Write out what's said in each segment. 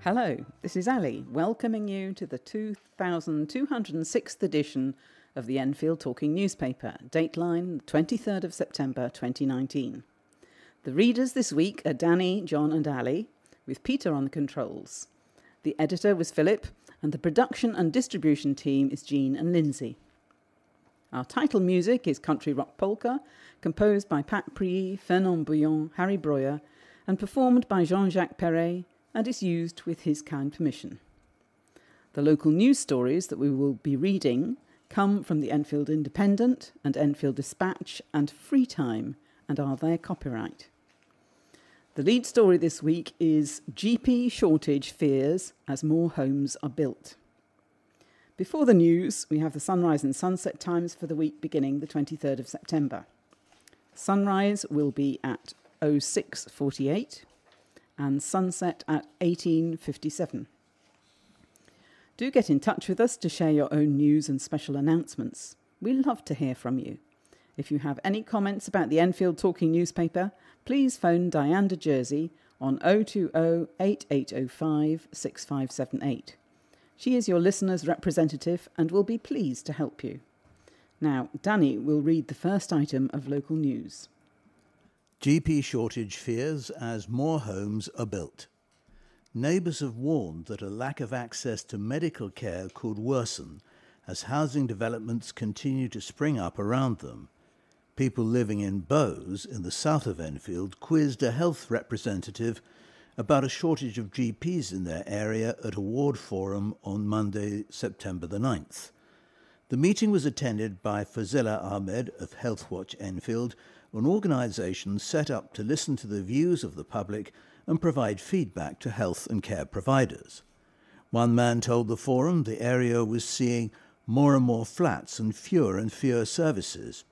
Hello, this is Ali, welcoming you to the 2206th edition of the Enfield Talking newspaper, Dateline, 23rd of September 2019. The readers this week are Danny, John and Ali, with Peter on the controls. The editor was Philip, and the production and distribution team is Jean and Lindsay. Our title music is Country Rock Polka, composed by Pat Prix, Fernand Bouillon, Harry Breuer, and performed by Jean-Jacques Perret, and is used with his kind permission. The local news stories that we will be reading come from the Enfield Independent and Enfield Dispatch and Free Time, and are their copyright. The lead story this week is GP shortage fears as more homes are built. Before the news, we have the sunrise and sunset times for the week beginning the 23rd of September. Sunrise will be at 06:48 and sunset at 18:57. Do get in touch with us to share your own news and special announcements. We love to hear from you. If you have any comments about the Enfield Talking newspaper, please phone Diane de Jersey on 020-8805-6578. She is your listener's representative and will be pleased to help you. Now, Danny will read the first item of local news. GP shortage fears as more homes are built. Neighbours have warned that a lack of access to medical care could worsen as housing developments continue to spring up around them. People living in Bowes, in the south of Enfield, quizzed a health representative about a shortage of GPs in their area at a ward forum on Monday, September the 9th. The meeting was attended by Fazila Ahmed of Health Watch Enfield, an organisation set up to listen to the views of the public and provide feedback to health and care providers. One man told the forum the area was seeing more and more flats and fewer services.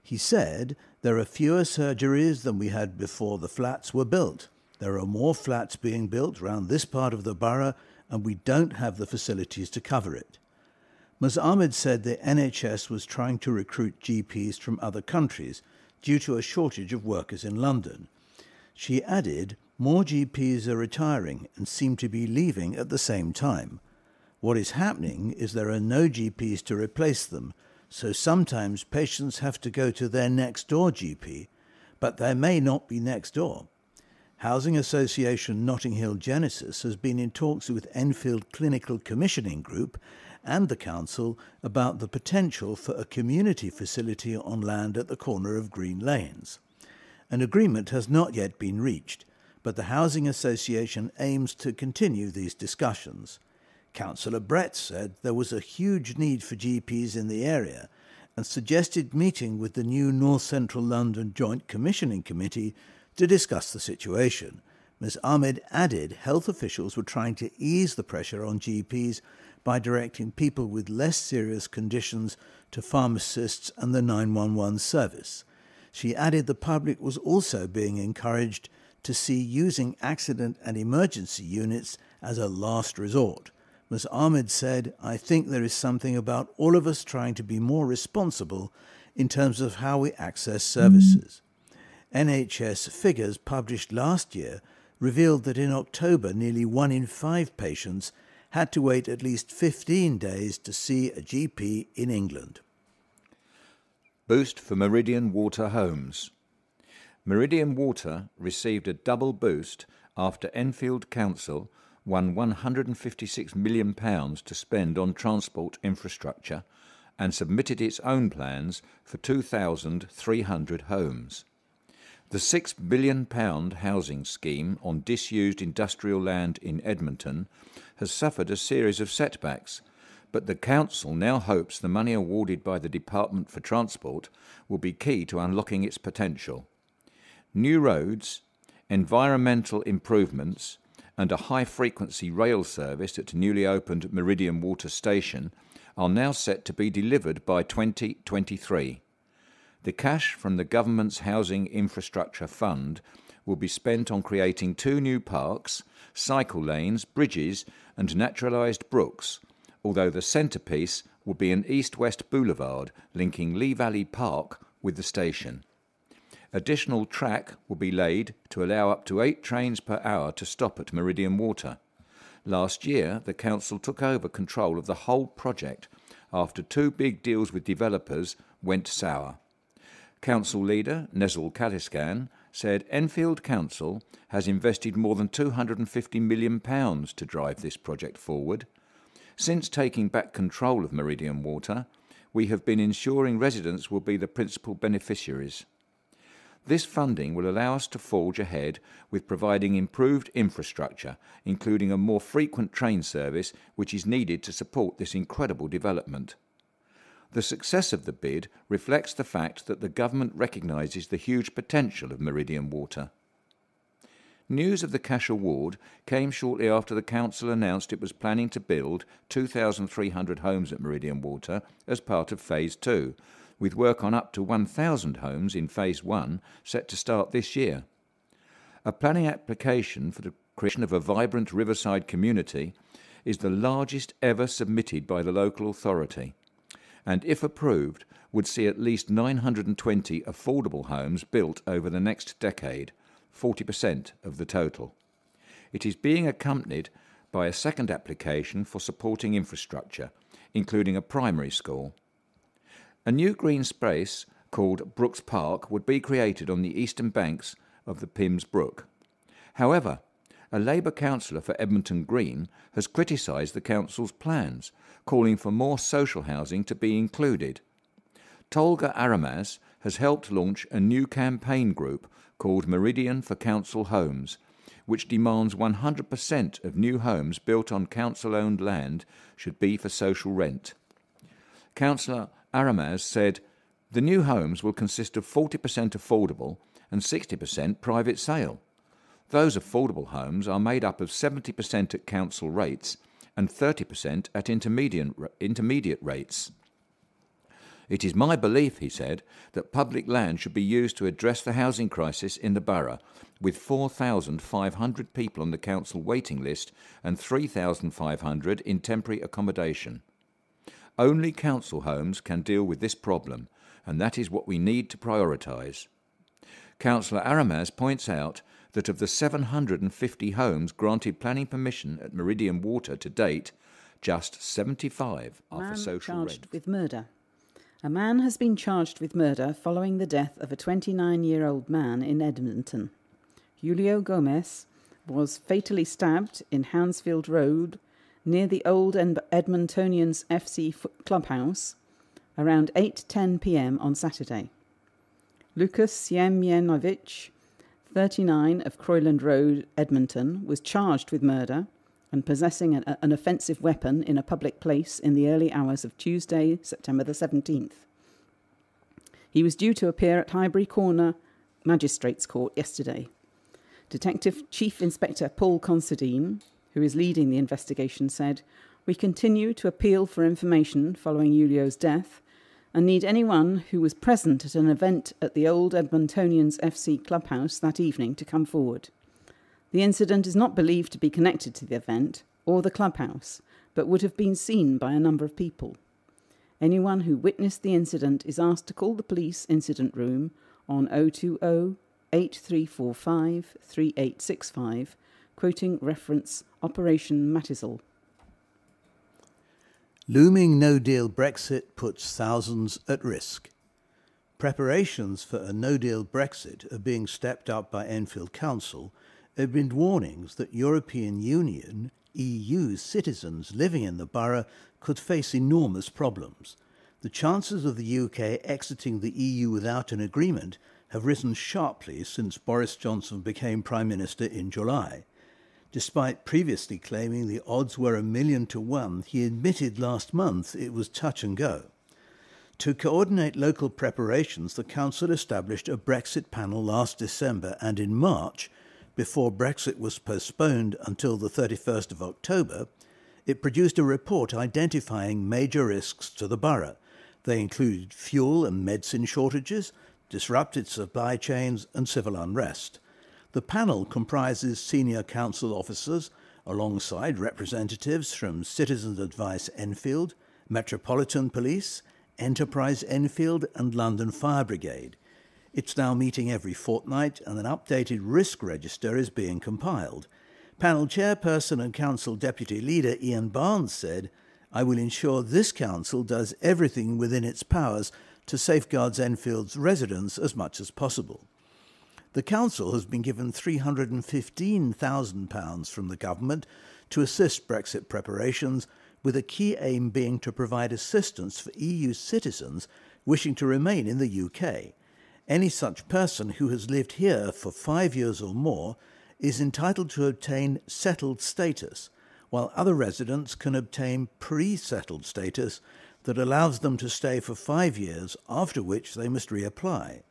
He said, "There are fewer surgeries than we had before the flats were built. There are more flats being built around this part of the borough and we don't have the facilities to cover it." Ms. Ahmed said the NHS was trying to recruit GPs from other countries due to a shortage of workers in London. She added, more GPs are retiring and seem to be leaving at the same time. What is happening is there are no GPs to replace them, so sometimes patients have to go to their next-door GP, but they may not be next door. Housing Association Notting Hill Genesis has been in talks with Enfield Clinical Commissioning Group and the council about the potential for a community facility on land at the corner of Green Lanes. An agreement has not yet been reached, but the Housing Association aims to continue these discussions. Councillor Brett said there was a huge need for GPs in the area and suggested meeting with the new North Central London Joint Commissioning Committee to discuss the situation. Ms. Ahmed added health officials were trying to ease the pressure on GPs by directing people with less serious conditions to pharmacists and the 911 service. She added the public was also being encouraged to see using accident and emergency units as a last resort. Ms. Ahmed said, "I think there is something about all of us trying to be more responsible in terms of how we access services." NHS figures published last year revealed that in October nearly 1 in 5 patients had to wait at least 15 days to see a GP in England. Boost for Meridian Water Homes. Meridian Water received a double boost after Enfield Council won £156 million to spend on transport infrastructure and submitted its own plans for 2,300 homes. The £6 billion housing scheme on disused industrial land in Edmonton has suffered a series of setbacks, but the council now hopes the money awarded by the Department for Transport will be key to unlocking its potential. New roads, environmental improvements, and a high-frequency rail service at newly opened Meridian Water Station are now set to be delivered by 2023. The cash from the government's Housing Infrastructure Fund will be spent on creating 2 new parks, cycle lanes, bridges and naturalised brooks, although the centrepiece will be an east-west boulevard linking Lee Valley Park with the station. Additional track will be laid to allow up to 8 trains per hour to stop at Meridian Water. Last year, the council took over control of the whole project after 2 big deals with developers went sour. Council leader Nezil Kaliskan said Enfield Council has invested more than £250 million to drive this project forward. Since taking back control of Meridian Water, we have been ensuring residents will be the principal beneficiaries. This funding will allow us to forge ahead with providing improved infrastructure, including a more frequent train service which is needed to support this incredible development. The success of the bid reflects the fact that the government recognises the huge potential of Meridian Water. News of the cash award came shortly after the council announced it was planning to build 2,300 homes at Meridian Water as part of Phase 2, with work on up to 1,000 homes in Phase 1 set to start this year. A planning application for the creation of a vibrant riverside community is the largest ever submitted by the local authority, and if approved, would see at least 920 affordable homes built over the next decade, 40% of the total. It is being accompanied by a second application for supporting infrastructure, including a primary school. A new green space called Brooks Park would be created on the eastern banks of the Pims Brook. However, a Labour councillor for Edmonton Green has criticised the council's plans, calling for more social housing to be included. Tolga Aramaz has helped launch a new campaign group called Meridian for Council Homes, which demands 100% of new homes built on council-owned land should be for social rent. Councillor Aramaz said, "The new homes will consist of 40% affordable and 60% private sale. Those affordable homes are made up of 70% at council rates and 30% at intermediate rates. It is my belief," he said, "that public land should be used to address the housing crisis in the borough, with 4,500 people on the council waiting list and 3,500 in temporary accommodation. Only council homes can deal with this problem, and that is what we need to prioritise." Councillor Aramaz points out that of the 750 homes granted planning permission at Meridian Water to date, just 75 are for social rent. With murder. A man has been charged with murder following the death of a 29-year-old man in Edmonton. Julio Gomez was fatally stabbed in Hansfield Road near the old Edmontonians FC clubhouse around 8:10 p.m. on Saturday. Lucas Siemienovich, 39, of Croyland Road, Edmonton, was charged with murder and possessing an offensive weapon in a public place in the early hours of Tuesday, September the 17th. He was due to appear at Highbury Corner Magistrates Court yesterday. Detective Chief Inspector Paul Considine, who is leading the investigation, said, "We continue to appeal for information following Julio's death and need anyone who was present at an event at the old Edmontonians FC clubhouse that evening to come forward. The incident is not believed to be connected to the event or the clubhouse, but would have been seen by a number of people. Anyone who witnessed the incident is asked to call the police incident room on 020 8345 3865, quoting reference Operation Matisel." Looming no-deal Brexit puts thousands at risk. Preparations for a no-deal Brexit are being stepped up by Enfield Council amid warnings that European Union, EU citizens living in the borough could face enormous problems. The chances of the UK exiting the EU without an agreement have risen sharply since Boris Johnson became Prime Minister in July. Despite previously claiming the odds were 1,000,000 to 1, he admitted last month it was touch and go. To coordinate local preparations, the Council established a Brexit panel last December, and in March, before Brexit was postponed until the 31st of October, it produced a report identifying major risks to the borough. They included fuel and medicine shortages, disrupted supply chains and civil unrest. The panel comprises senior council officers alongside representatives from Citizens Advice Enfield, Metropolitan Police, Enterprise Enfield and London Fire Brigade. It's now meeting every fortnight and an updated risk register is being compiled. Panel chairperson and council deputy leader Ian Barnes said, "I will ensure this council does everything within its powers to safeguard Enfield's residents as much as possible." The council has been given £315,000 from the government to assist Brexit preparations, with a key aim being to provide assistance for EU citizens wishing to remain in the UK. Any such person who has lived here for 5 years or more is entitled to obtain settled status, while other residents can obtain pre-settled status that allows them to stay for 5 years, after which they must reapply.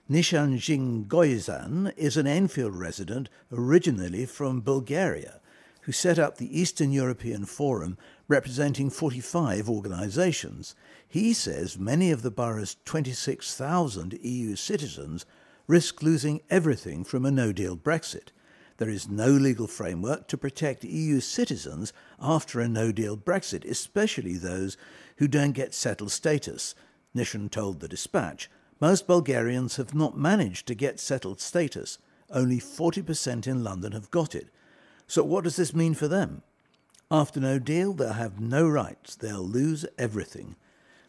Nishan Jingoizan is an Enfield resident originally from Bulgaria, who set up the Eastern European Forum representing 45 organisations. He says many of the borough's 26,000 EU citizens risk losing everything from a no-deal Brexit. There is no legal framework to protect EU citizens after a no-deal Brexit, especially those who don't get settled status, Nishan told the Dispatch. Most Bulgarians have not managed to get settled status. Only 40% in London have got it. So what does this mean for them? After no deal, they'll have no rights. They'll lose everything.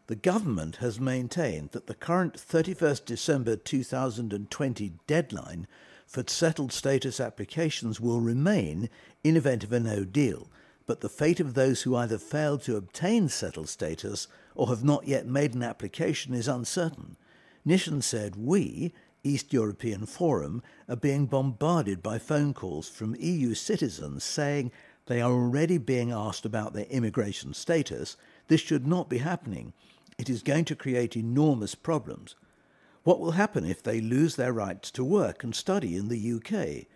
The government has maintained that the current 31st December 2020 deadline for settled status applications will remain in event of a no deal, but the fate of those who either fail to obtain settled status or have not yet made an application is uncertain. Nishan said, "We, East European Forum, are being bombarded by phone calls from EU citizens saying they are already being asked about their immigration status. This should not be happening. It is going to create enormous problems. What will happen if they lose their rights to work and study in the UK?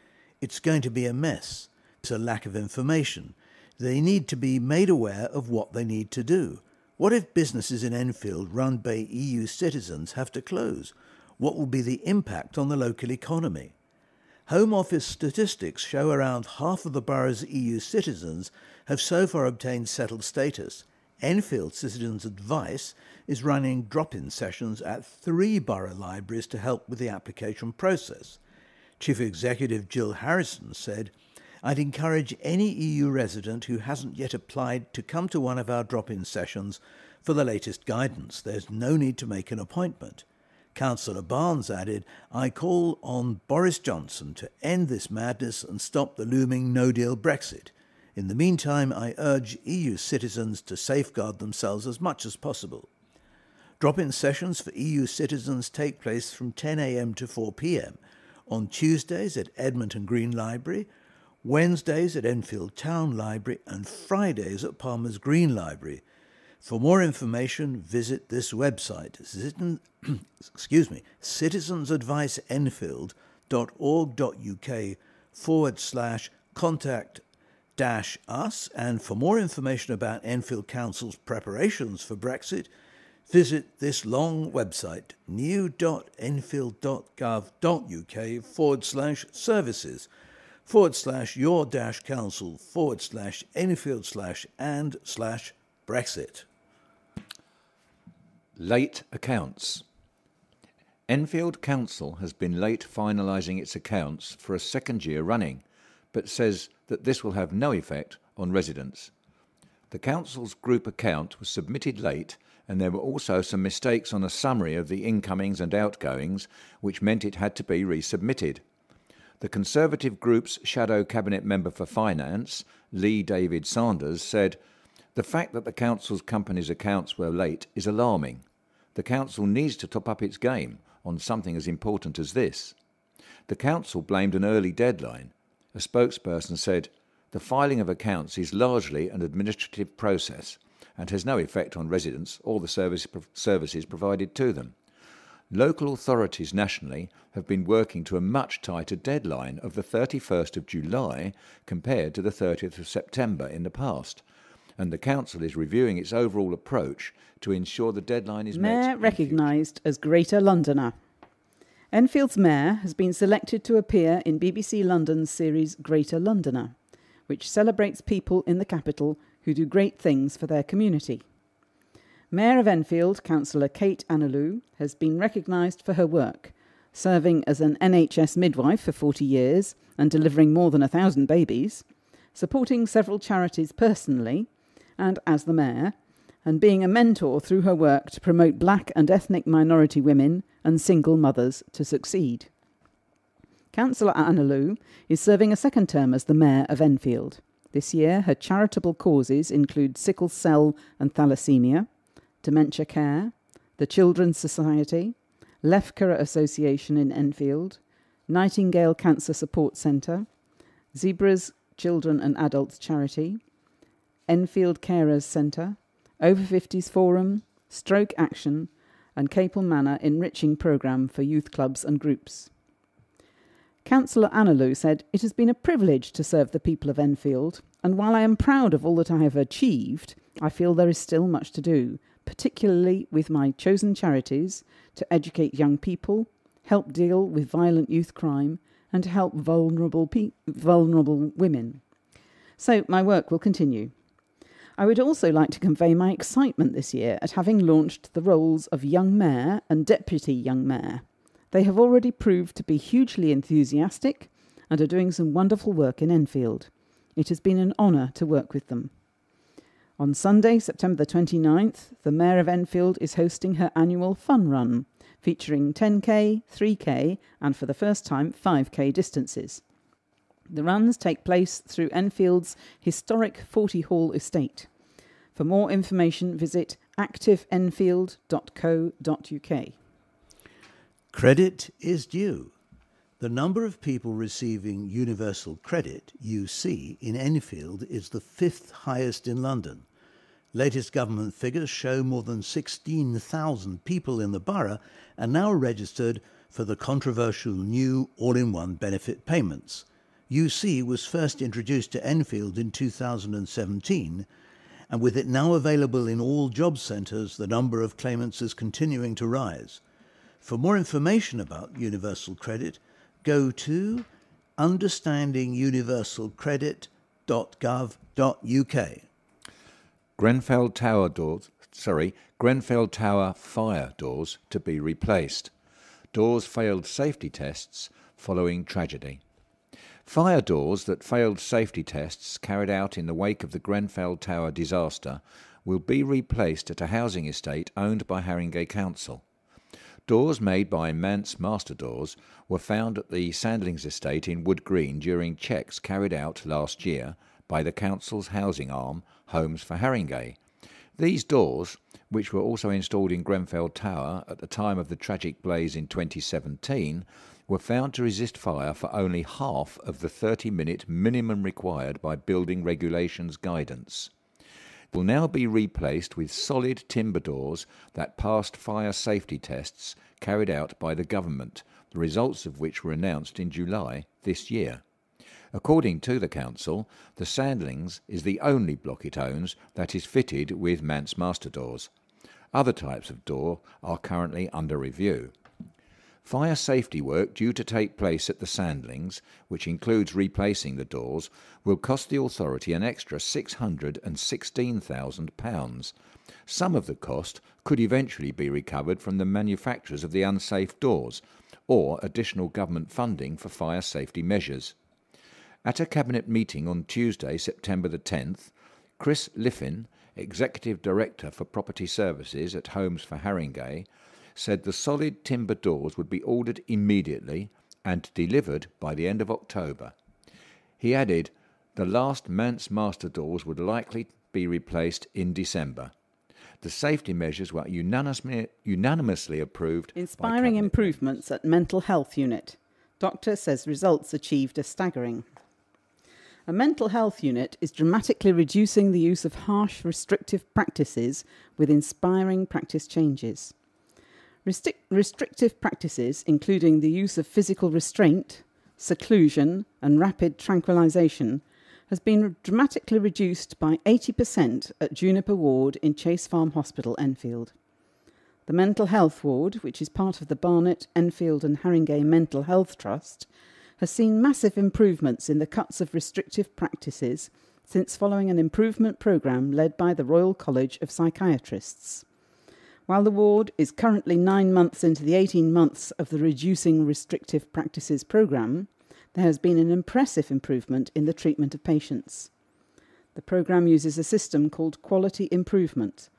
It's going to be a mess. It's a lack of information. They need to be made aware of what they need to do. What if businesses in Enfield run by EU citizens have to close? What will be the impact on the local economy?" Home Office statistics show around half of the borough's EU citizens have so far obtained settled status. Enfield Citizens Advice is running drop-in sessions at 3 borough libraries to help with the application process. Chief Executive Jill Harrison said, "I'd encourage any EU resident who hasn't yet applied to come to one of our drop-in sessions for the latest guidance. There's no need to make an appointment." Councillor Barnes added, "I call on Boris Johnson to end this madness and stop the looming no-deal Brexit. In the meantime, I urge EU citizens to safeguard themselves as much as possible." Drop-in sessions for EU citizens take place from 10 a.m. to 4 p.m. on Tuesdays at Edmonton Green Library, Wednesdays at Enfield Town Library, and Fridays at Palmer's Green Library. For more information, visit this website, citizensadviceenfield.org.uk/contact-us, and for more information about Enfield Council's preparations for Brexit, visit this long website, new.enfield.gov.uk/services/your-council/Enfield/and/Brexit. Late accounts. Enfield Council has been late finalising its accounts for a second year running, but says that this will have no effect on residents. The council's group account was submitted late, and there were also some mistakes on a summary of the incomings and outgoings, which meant it had to be resubmitted. The Conservative group's shadow cabinet member for finance, Lee David Sanders, said, "The fact that the council's company's accounts were late is alarming. The council needs to top up its game on something as important as this." The council blamed an early deadline. A spokesperson said, "The filing of accounts is largely an administrative process and has no effect on residents or the services provided to them. Local authorities nationally have been working to a much tighter deadline of the 31st of July compared to the 30th of September in the past, and the council is reviewing its overall approach to ensure the deadline is met." Mayor recognised as Greater Londoner. Enfield's mayor has been selected to appear in BBC London's series Greater Londoner, which celebrates people in the capital who do great things for their community. Mayor of Enfield, Councillor Kate Annaloo, has been recognised for her work, serving as an NHS midwife for 40 years and delivering more than 1,000 babies, supporting several charities personally and as the mayor, and being a mentor through her work to promote black and ethnic minority women and single mothers to succeed. Councillor Anna Lou is serving a second term as the mayor of Enfield. This year, her charitable causes include sickle cell and thalassemia, dementia care, the Children's Society, Lefkara Association in Enfield, Nightingale Cancer Support Centre, Zebras Children and Adults Charity, Enfield Carers Centre, Over 50s Forum, Stroke Action, and Capel Manor Enriching Programme for youth clubs and groups. Councillor Annalou said, "It has been a privilege to serve the people of Enfield, and while I am proud of all that I have achieved, I feel there is still much to do, particularly with my chosen charities to educate young people, help deal with violent youth crime, and to help vulnerable women. So my work will continue. I would also like to convey my excitement this year at having launched the roles of young mayor and deputy young mayor. They have already proved to be hugely enthusiastic and are doing some wonderful work in Enfield. It has been an honour to work with them." On Sunday, September the 29th, the Mayor of Enfield is hosting her annual Fun Run, featuring 10k, 3k and for the first time 5k distances. The runs take place through Enfield's historic 40 Hall estate. For more information, visit activeenfield.co.uk. Credit is due. The number of people receiving Universal Credit, UC, in Enfield is the 5th highest in London. Latest government figures show more than 16,000 people in the borough are now registered for the controversial new all-in-one benefit payments. UC was first introduced to Enfield in 2017, and with it now available in all job centres, the number of claimants is continuing to rise. For more information about Universal Credit, go to understandinguniversalcredit.gov.uk. Grenfell Tower fire doors to be replaced. Doors failed safety tests following tragedy. Fire doors that failed safety tests carried out in the wake of the Grenfell Tower disaster will be replaced at a housing estate owned by Haringey Council. Doors made by Mance Master Doors were found at the Sandlings estate in Wood Green during checks carried out last year by the council's housing arm, Homes for Haringey. These doors, which were also installed in Grenfell Tower at the time of the tragic blaze in 2017, were found to resist fire for only half of the 30-minute minimum required by building regulations guidance. Will now be replaced with solid timber doors that passed fire safety tests carried out by the government, the results of which were announced in July this year. According to the council, the Sandlings is the only block it owns that is fitted with Mance Master Doors. Other types of door are currently under review. Fire safety work due to take place at the Sandlings, which includes replacing the doors, will cost the authority an extra £616,000. Some of the cost could eventually be recovered from the manufacturers of the unsafe doors, or additional government funding for fire safety measures. At a Cabinet meeting on Tuesday, September the 10th, Chris Liffin, Executive Director for Property Services at Homes for Haringey, said the solid timber doors would be ordered immediately and delivered by the end of October. He added the last Mance Master Doors would likely be replaced in December. The safety measures were unanimously approved. Inspiring improvements at mental health unit. Doctor says results achieved are staggering. A mental health unit is dramatically reducing the use of harsh, restrictive practices with inspiring practice changes. Restrictive practices, including the use of physical restraint, seclusion and rapid tranquilization, has been dramatically reduced by 80% at Juniper Ward in Chase Farm Hospital, Enfield. The Mental Health Ward, which is part of the Barnet, Enfield and Haringey Mental Health Trust, has seen massive improvements in the cuts of restrictive practices since following an improvement programme led by the Royal College of Psychiatrists. While the ward is currently 9 months into the 18 months of the Reducing Restrictive Practices programme, there has been an impressive improvement in the treatment of patients. The programme uses a system called Quality Improvement,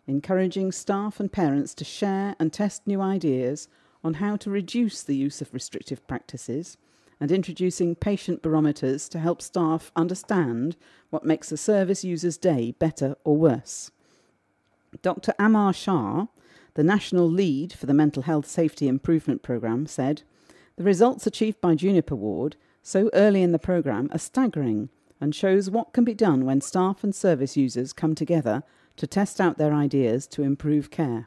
encouraging staff and parents to share and test new ideas on how to reduce the use of restrictive practices, and introducing patient barometers to help staff understand what makes a service user's day better or worse. Dr. Amar Shah, the national lead for the Mental Health Safety Improvement Programme, said, "The results achieved by Juniper Ward so early in the programme are staggering and shows what can be done when staff and service users come together to test out their ideas to improve care."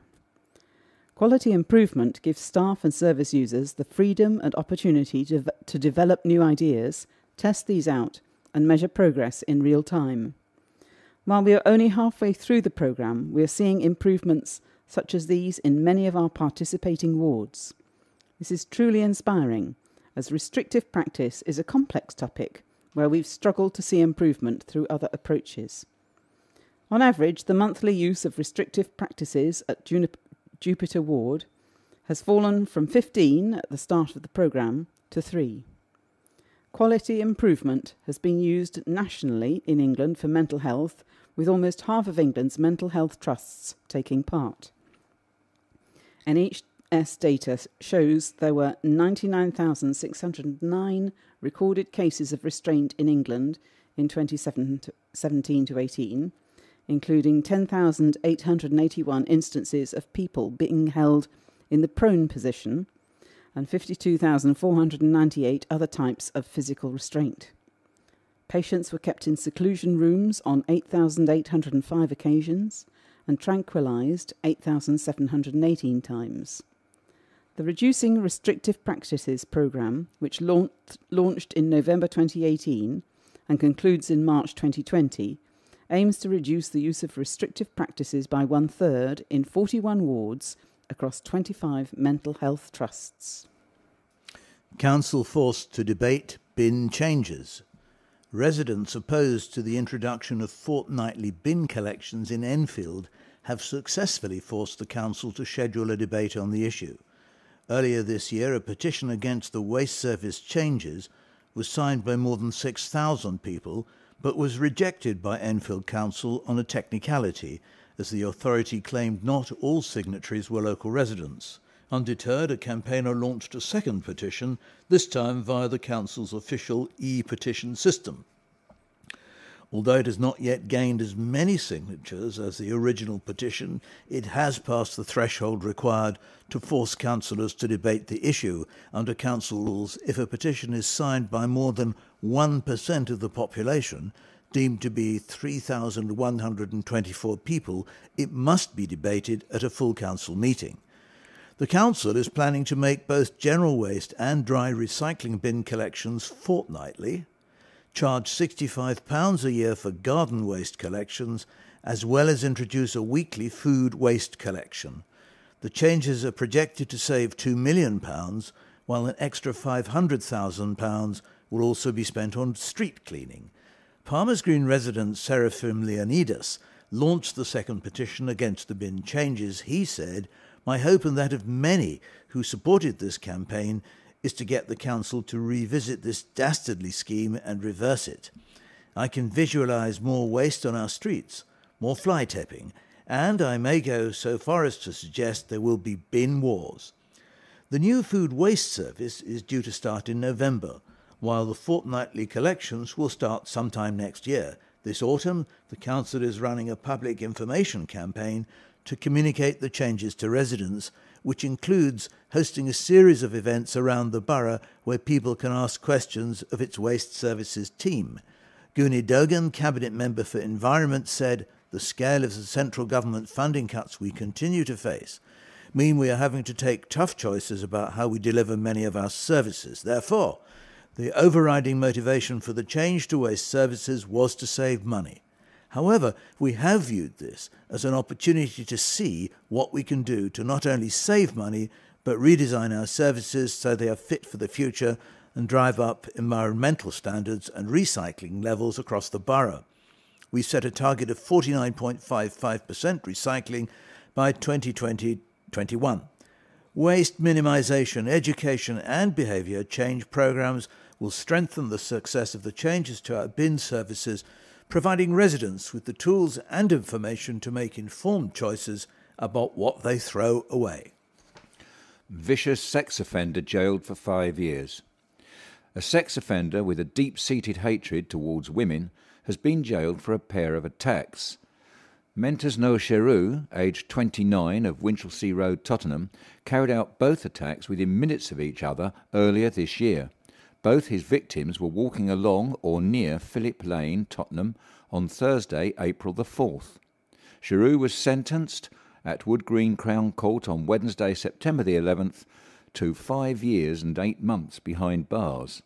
Quality improvement gives staff and service users the freedom and opportunity to develop new ideas, test these out, and measure progress in real time. While we are only halfway through the programme, we are seeing improvements such as these in many of our participating wards. This is truly inspiring, as restrictive practice is a complex topic where we've struggled to see improvement through other approaches. On average, the monthly use of restrictive practices at Jupiter Ward has fallen from 15 at the start of the programme to 3. Quality improvement has been used nationally in England for mental health, with almost half of England's mental health trusts taking part. NHS data shows there were 99,609 recorded cases of restraint in England in 2017 to 18, including 10,881 instances of people being held in the prone position and 52,498 other types of physical restraint. Patients were kept in seclusion rooms on 8,805 occasions and tranquilised 8,718 times. The Reducing Restrictive Practices programme, which launched in November 2018 and concludes in March 2020, aims to reduce the use of restrictive practices by 1/3 in 41 wards across 25 mental health trusts. Council forced to debate bin changes. Residents opposed to the introduction of fortnightly bin collections in Enfield have successfully forced the council to schedule a debate on the issue. Earlier this year, a petition against the waste service changes was signed by more than 6,000 people, but was rejected by Enfield Council on a technicality, as the authority claimed not all signatories were local residents. Undeterred, a campaigner launched a second petition, this time via the council's official e-petition system. Although it has not yet gained as many signatures as the original petition, it has passed the threshold required to force councillors to debate the issue. Under council rules, if a petition is signed by more than 1% of the population, deemed to be 3,124 people, it must be debated at a full council meeting. The council is planning to make both general waste and dry recycling bin collections fortnightly, charge £65 a year for garden waste collections, as well as introduce a weekly food waste collection. The changes are projected to save £2 million, while an extra £500,000 will also be spent on street cleaning. Palmer's Green resident Seraphim Leonidas launched the second petition against the bin changes. He said, "My hope and that of many who supported this campaign is to get the council to revisit this dastardly scheme and reverse it. I can visualise more waste on our streets, more fly tipping, and I may go so far as to suggest there will be bin wars." The new food waste service is due to start in November, while the fortnightly collections will start sometime next year. This autumn, the council is running a public information campaign to communicate the changes to residents, which includes hosting a series of events around the borough where people can ask questions of its waste services team. Guni Dogan, Cabinet Member for Environment, said, "The scale of the central government funding cuts we continue to face mean we are having to take tough choices about how we deliver many of our services. Therefore, the overriding motivation for the change to waste services was to save money. However, we have viewed this as an opportunity to see what we can do to not only save money, but redesign our services so they are fit for the future and drive up environmental standards and recycling levels across the borough. We set a target of 49.55% recycling by 2020-21. Waste minimisation, education and behaviour change programmes will strengthen the success of the changes to our bin services, providing residents with the tools and information to make informed choices about what they throw away. Vicious sex offender jailed for 5 years. A sex offender with a deep-seated hatred towards women has been jailed for a pair of attacks. Mentas Noah Cheroux, aged 29, of Winchelsea Road, Tottenham, carried out both attacks within minutes of each other earlier this year. Both his victims were walking along or near Philip Lane, Tottenham, on Thursday, April the 4th. Cheroux was sentenced at Wood Green Crown Court on Wednesday, September the 11th, to 5 years and 8 months behind bars.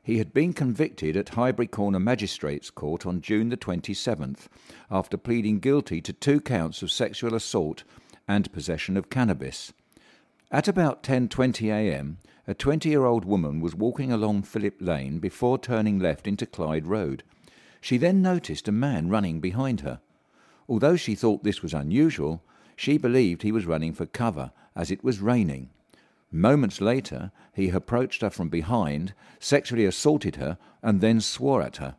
He had been convicted at Highbury Corner Magistrates Court on June the 27th after pleading guilty to 2 counts of sexual assault and possession of cannabis. At about 10:20 a.m, a 20-year-old woman was walking along Philip Lane before turning left into Clyde Road. She then noticed a man running behind her. Although she thought this was unusual, she believed he was running for cover as it was raining. Moments later, he approached her from behind, sexually assaulted her, and then swore at her.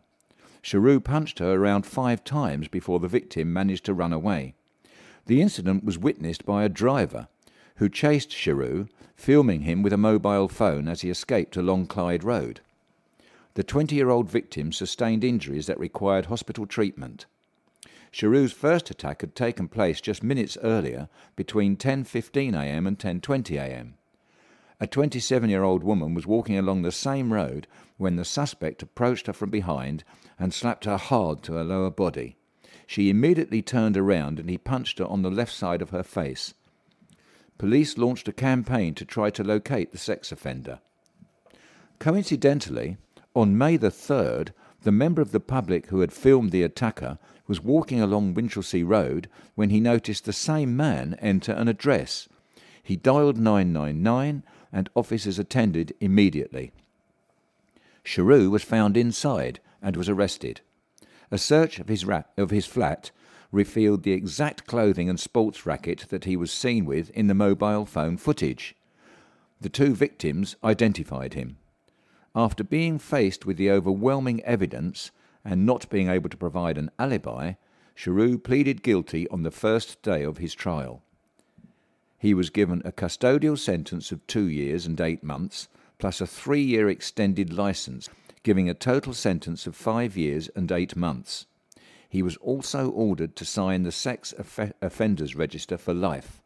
Cheroux punched her around 5 times before the victim managed to run away. The incident was witnessed by a driver, who chased Cheroux, filming him with a mobile phone as he escaped along Clyde Road. The 20-year-old victim sustained injuries that required hospital treatment. Cheroux's first attack had taken place just minutes earlier, between 10:15 a.m. and 10:20 a.m. A 27-year-old woman was walking along the same road when the suspect approached her from behind and slapped her hard to her lower body. She immediately turned around and he punched her on the left side of her face. Police launched a campaign to try to locate the sex offender. Coincidentally, on May the 3rd, the member of the public who had filmed the attacker was walking along Winchelsea Road when he noticed the same man enter an address. He dialed 999 and officers attended immediately. Cheroux was found inside and was arrested. A search of his flat revealed the exact clothing and sports racket that he was seen with in the mobile phone footage. The 2 victims identified him. After being faced with the overwhelming evidence and not being able to provide an alibi, Cheroux pleaded guilty on the first day of his trial. He was given a custodial sentence of 2 years and 8 months, plus a 3-year extended licence, giving a total sentence of 5 years and 8 months. He was also ordered to sign the Sex Offenders Register for life.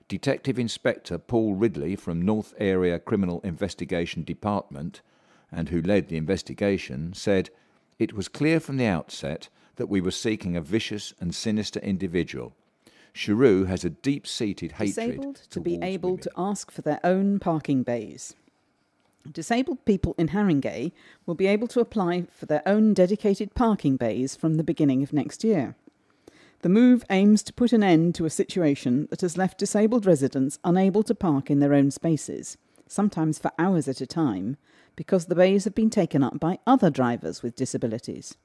Detective Inspector Paul Ridley from North Area Criminal Investigation Department, and who led the investigation, said, "It was clear from the outset that we were seeking a vicious and sinister individual. Cheroux has a deep-seated hatred Disabled to be towards able women." to ask for their own parking bays. Disabled people in Haringey will be able to apply for their own dedicated parking bays from the beginning of next year. The move aims to put an end to a situation that has left disabled residents unable to park in their own spaces, sometimes for hours at a time, because the bays have been taken up by other drivers with disabilities.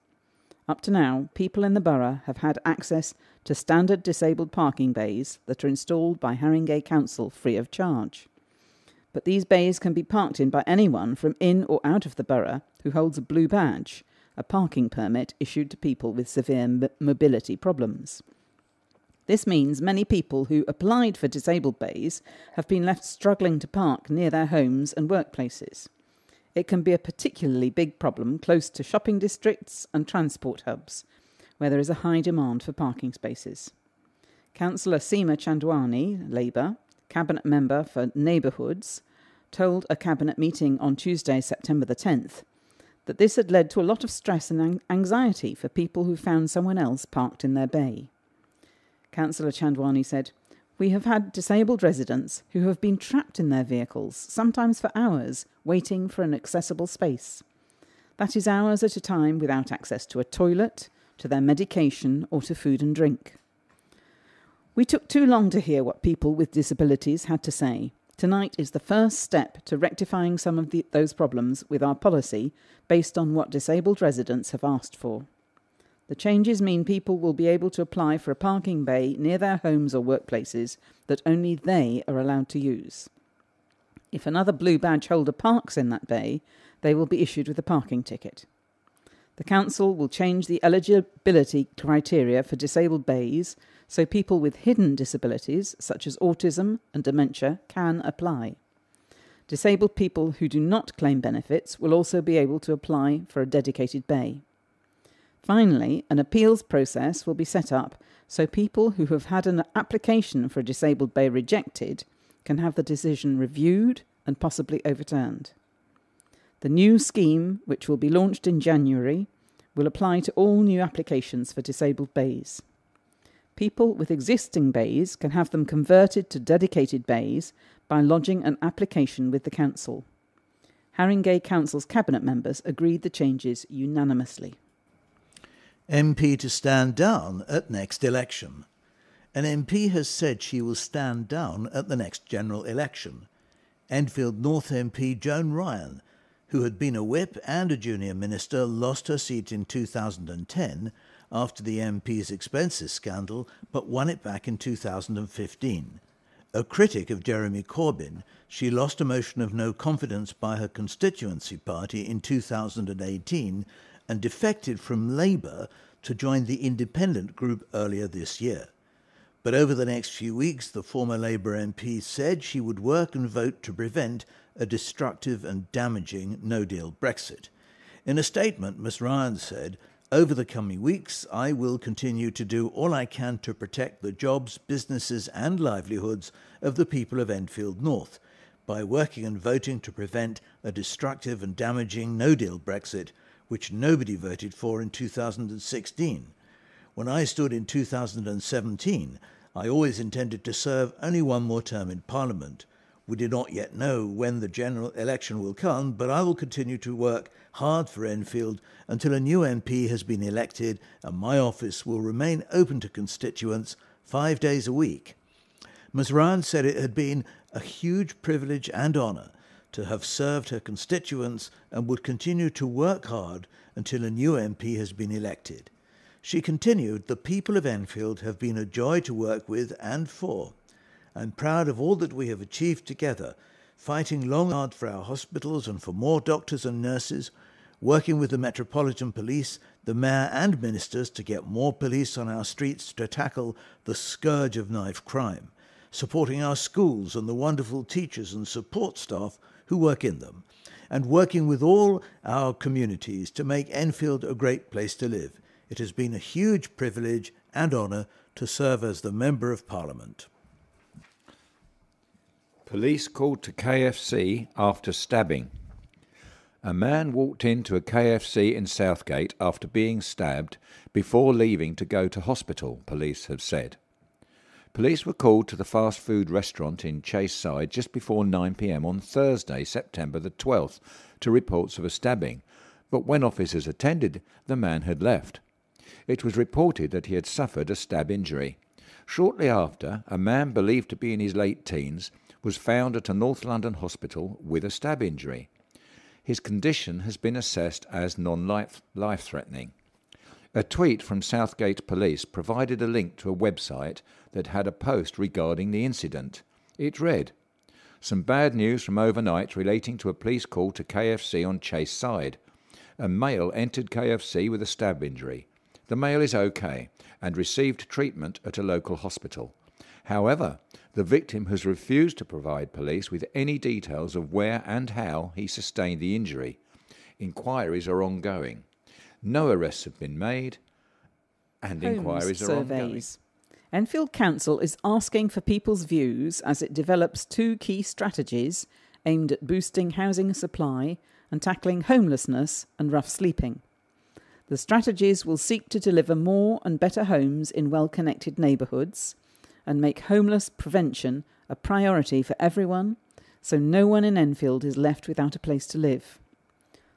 Up to now, people in the borough have had access to standard disabled parking bays that are installed by Haringey Council free of charge. But these bays can be parked in by anyone from in or out of the borough who holds a blue badge, a parking permit issued to people with severe mobility problems. This means many people who applied for disabled bays have been left struggling to park near their homes and workplaces. It can be a particularly big problem close to shopping districts and transport hubs, where there is a high demand for parking spaces. Councillor Seema Chandwani, Labour, Cabinet Member for Neighbourhoods, told a Cabinet meeting on Tuesday, September the 10th, that this had led to a lot of stress and anxiety for people who found someone else parked in their bay. Councillor Chandwani said, "We have had disabled residents who have been trapped in their vehicles, sometimes for hours, waiting for an accessible space. That is hours at a time without access to a toilet, to their medication or to food and drink. We took too long to hear what people with disabilities had to say. Tonight is the first step to rectifying some of those problems with our policy based on what disabled residents have asked for. The changes mean people will be able to apply for a parking bay near their homes or workplaces that only they are allowed to use. If another blue badge holder parks in that bay, they will be issued with a parking ticket. The council will change the eligibility criteria for disabled bays so people with hidden disabilities, such as autism and dementia, can apply. Disabled people who do not claim benefits will also be able to apply for a dedicated bay. Finally, an appeals process will be set up so people who have had an application for a disabled bay rejected can have the decision reviewed and possibly overturned. The new scheme, which will be launched in January, will apply to all new applications for disabled bays. People with existing bays can have them converted to dedicated bays by lodging an application with the council. Haringey Council's cabinet members agreed the changes unanimously. MP to stand down at next election. An MP has said she will stand down at the next general election. Enfield North MP Joan Ryan, who had been a whip and a junior minister, lost her seat in 2010 after the MP's expenses scandal, but won it back in 2015. A critic of Jeremy Corbyn, she lost a motion of no confidence by her constituency party in 2018 and defected from Labour to join the independent group earlier this year. But over the next few weeks, the former Labour MP said she would work and vote to prevent a destructive and damaging no-deal Brexit. In a statement, Ms Ryan said, "Over the coming weeks, I will continue to do all I can to protect the jobs, businesses and livelihoods of the people of Enfield North by working and voting to prevent a destructive and damaging no-deal Brexit, which nobody voted for in 2016. When I stood in 2017, I always intended to serve only one more term in Parliament. We do not yet know when the general election will come, but I will continue to work hard for Enfield until a new MP has been elected, and my office will remain open to constituents 5 days a week." Ms Ryan said it had been a huge privilege and honour to have served her constituents and would continue to work hard until a new MP has been elected. She continued, "The people of Enfield have been a joy to work with and for. I'm proud of all that we have achieved together, fighting long and hard for our hospitals and for more doctors and nurses, working with the Metropolitan Police, the Mayor and Ministers to get more police on our streets to tackle the scourge of knife crime, supporting our schools and the wonderful teachers and support staff who work in them, and working with all our communities to make Enfield a great place to live. It has been a huge privilege and honour to serve as the Member of Parliament." Police called to KFC after stabbing. A man walked into a KFC in Southgate after being stabbed before leaving to go to hospital, police have said. Police were called to the fast food restaurant in Chaseside just before 9 p.m. on Thursday, September the 12th, to reports of a stabbing, but when officers attended, the man had left. It was reported that he had suffered a stab injury. Shortly after, a man believed to be in his late teens was found at a North London hospital with a stab injury. His condition has been assessed as non-life-threatening. A tweet from Southgate Police provided a link to a website that had a post regarding the incident. It read, "Some bad news from overnight relating to a police call to KFC on Chaseside. A male entered KFC with a stab injury. The male is okay and received treatment at a local hospital. However, the victim has refused to provide police with any details of where and how he sustained the injury. Inquiries are ongoing. No arrests have been made, and inquiries are ongoing." Enfield Council is asking for people's views as it develops 2 key strategies aimed at boosting housing supply and tackling homelessness and rough sleeping. The strategies will seek to deliver more and better homes in well-connected neighbourhoods and make homeless prevention a priority for everyone, so no one in Enfield is left without a place to live.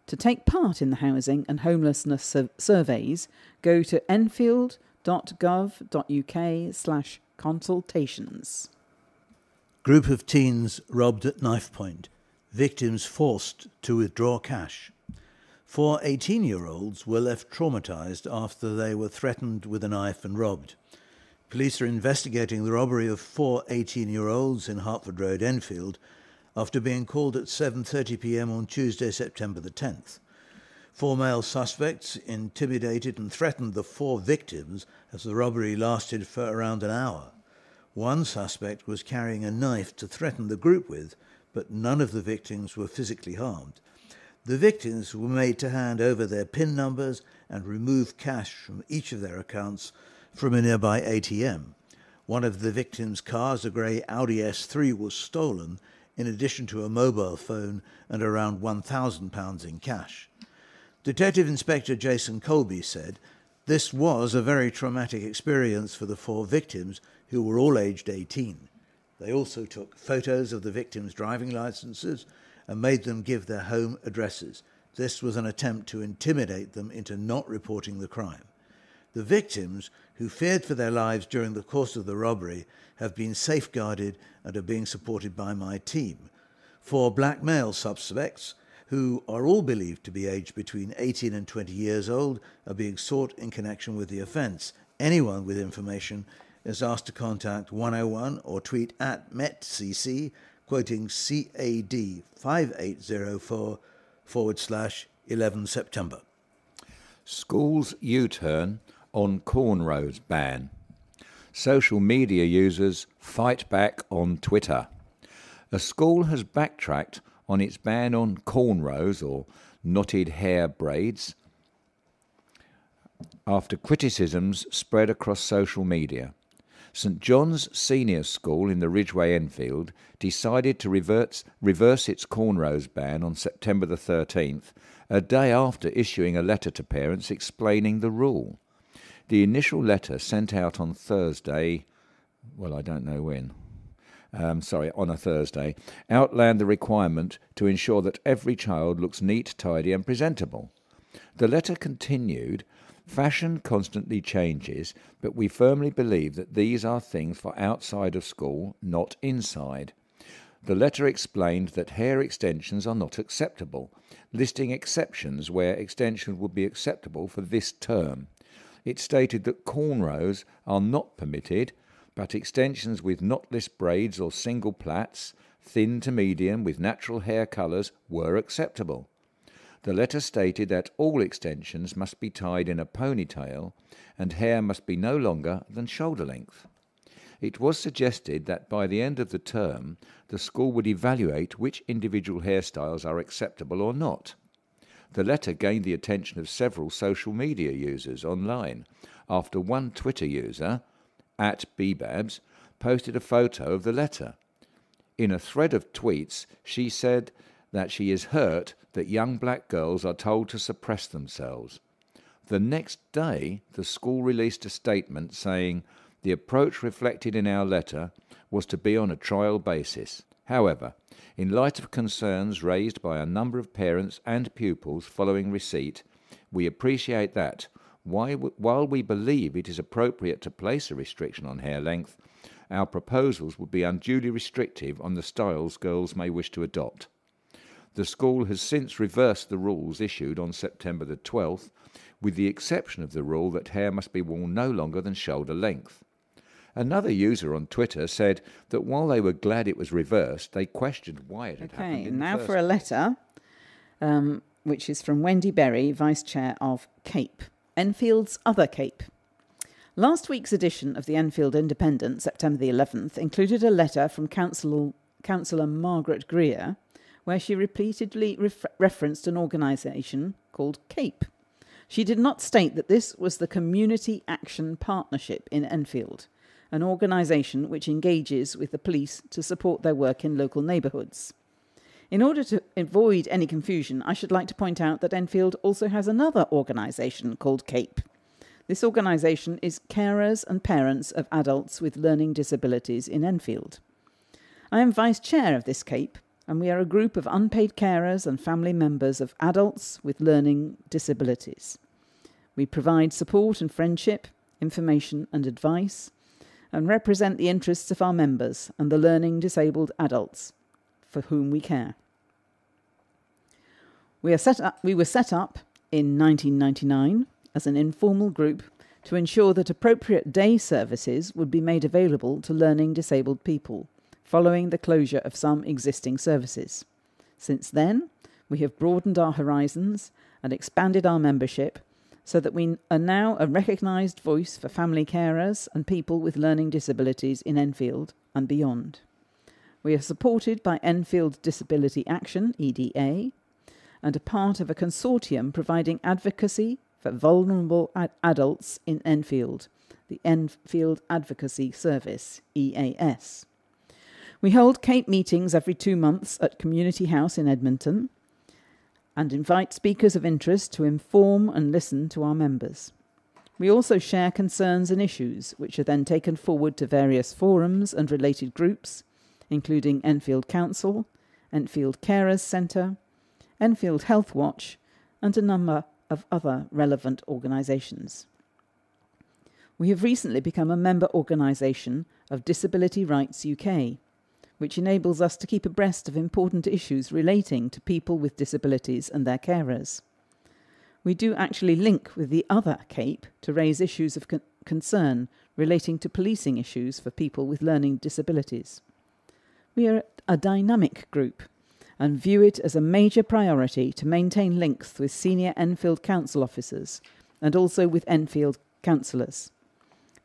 To take part in the housing and homelessness surveys, go to enfield.gov.uk/consultations. Group of teens robbed at knifepoint. Victims forced to withdraw cash. 4 18-year-olds were left traumatised after they were threatened with a knife and robbed. Police are investigating the robbery of 4 18-year-olds in Hertford Road, Enfield, after being called at 7:30 p.m. on Tuesday, September the 10th. 4 male suspects intimidated and threatened the 4 victims as the robbery lasted for around an hour. One suspect was carrying a knife to threaten the group with, but none of the victims were physically harmed. The victims were made to hand over their PIN numbers and remove cash from each of their accounts from a nearby ATM. One of the victims' cars, a grey Audi S3, was stolen, in addition to a mobile phone and around £1,000 in cash. Detective Inspector Jason Colby said, "This was a very traumatic experience for the 4 victims, who were all aged 18. They also took photos of the victims' driving licenses and made them give their home addresses. This was an attempt to intimidate them into not reporting the crime. The victims, who feared for their lives during the course of the robbery, have been safeguarded and are being supported by my team. 4 black male suspects, who are all believed to be aged between 18 and 20 years old, are being sought in connection with the offence. Anyone with information is asked to contact 101 or tweet at METCC, quoting CAD 5804/11 September. Schools U-turn on cornrows ban. Social media users fight back on Twitter. A school has backtracked on its ban on cornrows, or knotted hair braids, after criticisms spread across social media. St John's Senior School in the Ridgeway, Enfield, decided to reverse its cornrows ban on September the 13th, a day after issuing a letter to parents explaining the rule. The initial letter, sent out on Thursday, on a Thursday, outlined the requirement to ensure that every child looks neat, tidy and presentable. The letter continued, "Fashion constantly changes, but we firmly believe that these are things for outside of school, not inside." The letter explained that hair extensions are not acceptable, listing exceptions where extensions would be acceptable for this term. It stated that cornrows are not permitted, but extensions with knotless braids or single plaits, thin to medium with natural hair colours, were acceptable. The letter stated that all extensions must be tied in a ponytail and hair must be no longer than shoulder length. It was suggested that by the end of the term, the school would evaluate which individual hairstyles are acceptable or not. The letter gained the attention of several social media users online after one Twitter user, @bbabs, posted a photo of the letter. In a thread of tweets, she said that she is hurt that young black girls are told to suppress themselves. The next day, the school released a statement saying the approach reflected in our letter was to be on a trial basis. However, in light of concerns raised by a number of parents and pupils following receipt, we appreciate that, while we believe it is appropriate to place a restriction on hair length, our proposals would be unduly restrictive on the styles girls may wish to adopt. The school has since reversed the rules issued on September the 12th, with the exception of the rule that hair must be worn no longer than shoulder length. Another user on Twitter said that while they were glad it was reversed, they questioned why it had happened in the now first for a letter, which is from Wendy Berry, Vice Chair of CAPE, Enfield's other CAPE. Last week's edition of the Enfield Independent, September the 11th, included a letter from Councillor Margaret Greer, where she repeatedly referenced an organisation called CAPE. She did not state that this was the Community Action Partnership in Enfield, an organisation which engages with the police to support their work in local neighbourhoods. In order to avoid any confusion, I should like to point out that Enfield also has another organisation called CAPE. This organisation is Carers and Parents of Adults with Learning Disabilities in Enfield. I am Vice Chair of this CAPE, and we are a group of unpaid carers and family members of adults with learning disabilities. We provide support and friendship, information and advice, and represent the interests of our members and the learning disabled adults for whom we care. We were set up in 1999 as an informal group to ensure that appropriate day services would be made available to learning disabled people, following the closure of some existing services. Since then, we have broadened our horizons and expanded our membership so that we are now a recognised voice for family carers and people with learning disabilities in Enfield and beyond. We are supported by Enfield Disability Action, EDA, and a part of a consortium providing advocacy for vulnerable adults in Enfield, the Enfield Advocacy Service, EAS. We hold CAPE meetings every 2 months at Community House in Edmonton and invite speakers of interest to inform and listen to our members. We also share concerns and issues, which are then taken forward to various forums and related groups, including Enfield Council, Enfield Carers Centre, Enfield Health Watch, and a number of other relevant organisations. We have recently become a member organisation of Disability Rights UK, which enables us to keep abreast of important issues relating to people with disabilities and their carers. We do actually link with the other CAPE to raise issues of concern relating to policing issues for people with learning disabilities. We are a dynamic group and view it as a major priority to maintain links with senior Enfield Council officers and also with Enfield councillors.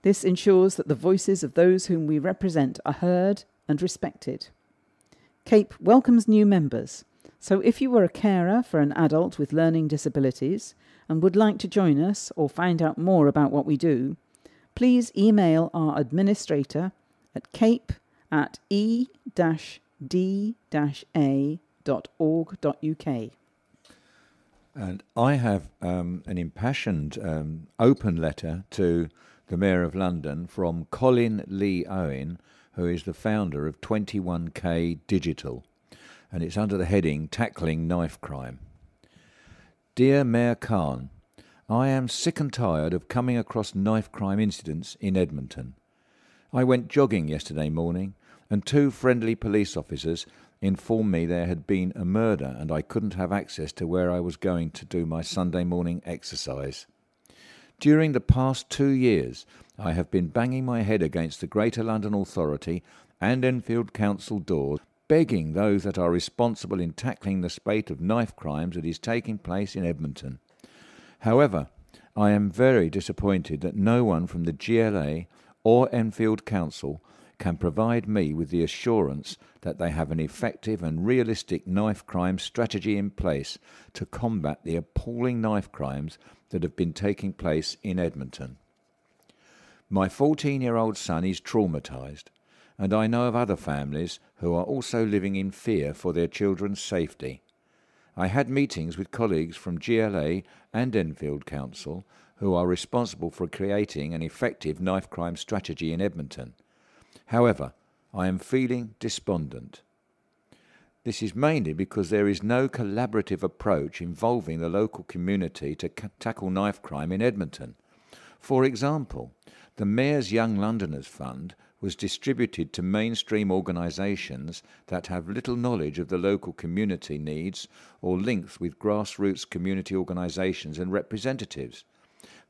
This ensures that the voices of those whom we represent are heard and respected. CAPE welcomes new members, so if you are a carer for an adult with learning disabilities and would like to join us or find out more about what we do, please email our administrator at cape@e-d-a.org.uk. And I have an impassioned open letter to the Mayor of London from Colin Lee Owen, who is the founder of 21K Digital, and it's under the heading Tackling Knife Crime. Dear Mayor Khan, I am sick and tired of coming across knife crime incidents in Edmonton. I went jogging yesterday morning and 2 friendly police officers informed me there had been a murder and I couldn't have access to where I was going to do my Sunday morning exercise. During the past 2 years, I have been banging my head against the Greater London Authority and Enfield Council doors, begging those that are responsible in tackling the spate of knife crimes that is taking place in Edmonton. However, I am very disappointed that no one from the GLA or Enfield Council can provide me with the assurance that they have an effective and realistic knife crime strategy in place to combat the appalling knife crimes that have been taking place in Edmonton. My 14-year-old son is traumatised, and I know of other families who are also living in fear for their children's safety. I had meetings with colleagues from GLA and Enfield Council who are responsible for creating an effective knife crime strategy in Edmonton. However, I am feeling despondent. This is mainly because there is no collaborative approach involving the local community to tackle knife crime in Edmonton. For example, the Mayor's Young Londoners Fund was distributed to mainstream organisations that have little knowledge of the local community needs or links with grassroots community organisations and representatives.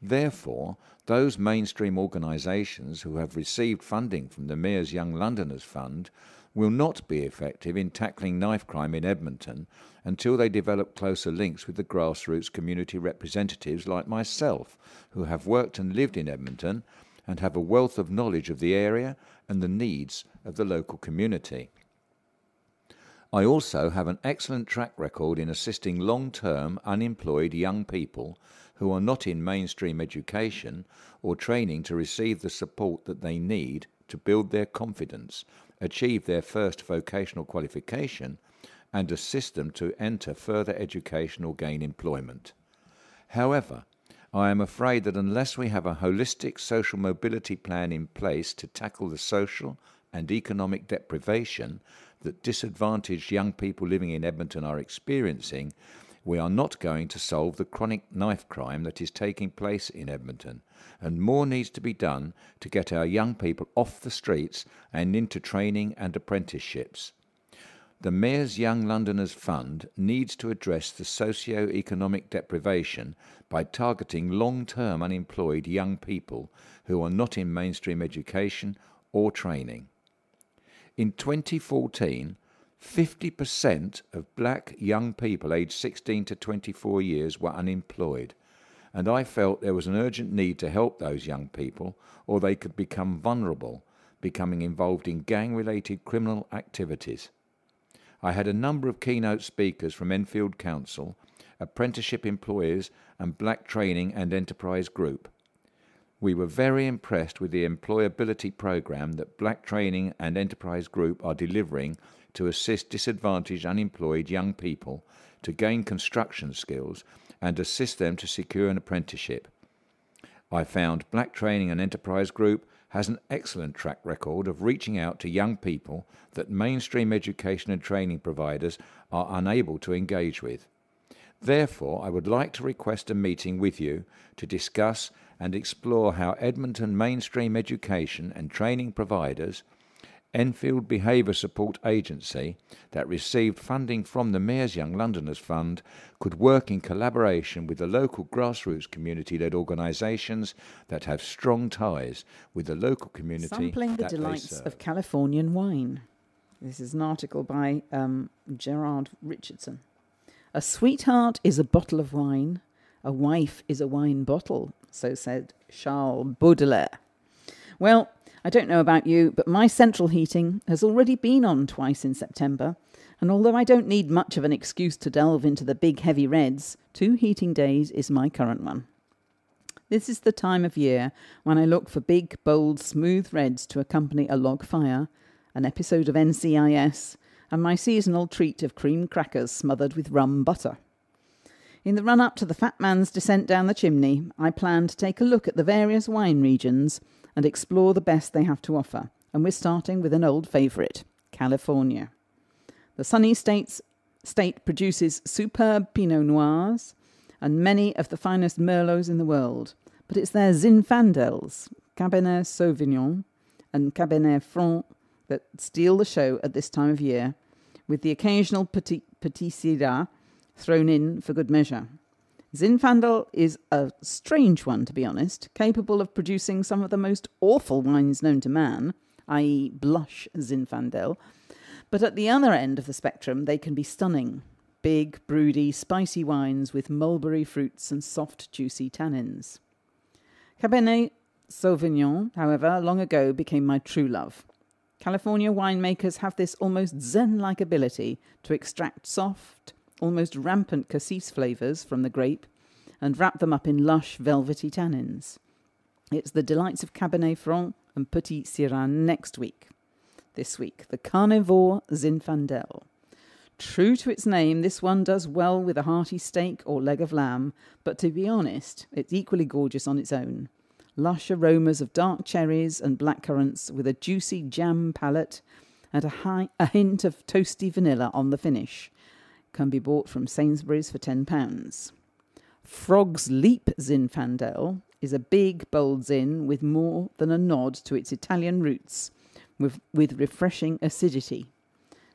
Therefore, those mainstream organisations who have received funding from the Mayor's Young Londoners Fund will not be effective in tackling knife crime in Edmonton until they develop closer links with the grassroots community representatives like myself, who have worked and lived in Edmonton and have a wealth of knowledge of the area and the needs of the local community. I also have an excellent track record in assisting long-term unemployed young people who are not in mainstream education or training to receive the support that they need to build their confidence, achieve their first vocational qualification, and assist them to enter further education or gain employment. However, I am afraid that unless we have a holistic social mobility plan in place to tackle the social and economic deprivation that disadvantaged young people living in Edmonton are experiencing, we are not going to solve the chronic knife crime that is taking place in Edmonton, and more needs to be done to get our young people off the streets and into training and apprenticeships. the Mayor's Young Londoners Fund needs to address the socio-economic deprivation by targeting long-term unemployed young people who are not in mainstream education or training. In 2014, 50% of black young people aged 16 to 24 years were unemployed, and I felt there was an urgent need to help those young people, or they could become vulnerable, becoming involved in gang-related criminal activities. I had a number of keynote speakers from Enfield Council, apprenticeship employers and Black Training and Enterprise Group. We were very impressed with the employability program that Black Training and Enterprise Group are delivering to assist disadvantaged unemployed young people to gain construction skills and assist them to secure an apprenticeship. I found Black Training and Enterprise Group has an excellent track record of reaching out to young people that mainstream education and training providers are unable to engage with. Therefore, I would like to request a meeting with you to discuss and explore how Edmonton mainstream education and training providers, Enfield Behaviour Support Agency, that received funding from the Mayor's Young Londoners Fund, could work in collaboration with the local grassroots community-led organisations that have strong ties with the local community. Sampling the delights of Californian wine. This is an article by Gerard Richardson. A sweetheart is a bottle of wine. A wife is a wine bottle, so said Charles Baudelaire. Well, I don't know about you, but my central heating has already been on twice in September, and although I don't need much of an excuse to delve into the big heavy reds, 2 heating days is my current one. This is the time of year when I look for big, bold, smooth reds to accompany a log fire, an episode of NCIS, and my seasonal treat of cream crackers smothered with rum butter. In the run-up to the fat man's descent down the chimney, I plan to take a look at the various wine regions and explore the best they have to offer, and we're starting with an old favourite, California. The sunny state produces superb Pinot Noirs and many of the finest Merlots in the world, but it's their Zinfandels, Cabernet Sauvignon and Cabernet Franc that steal the show at this time of year, with the occasional Petit Syrah thrown in for good measure. Zinfandel is a strange one, to be honest, capable of producing some of the most awful wines known to man, i.e. blush Zinfandel, but at the other end of the spectrum they can be stunning. Big, broody, spicy wines with mulberry fruits and soft, juicy tannins. Cabernet Sauvignon, however, long ago became my true love. California winemakers have this almost zen-like ability to extract soft, almost rampant cassis flavours from the grape and wrap them up in lush, velvety tannins. It's the delights of Cabernet Franc and Petit Syrah this week, the Carnivore Zinfandel. True to its name, this one does well with a hearty steak or leg of lamb, but to be honest, it's equally gorgeous on its own. Lush aromas of dark cherries and blackcurrants with a juicy jam palate and a hint of toasty vanilla on the finish. Can be bought from Sainsbury's for £10. Frog's Leap Zinfandel is a big, bold zin with more than a nod to its Italian roots, with refreshing acidity.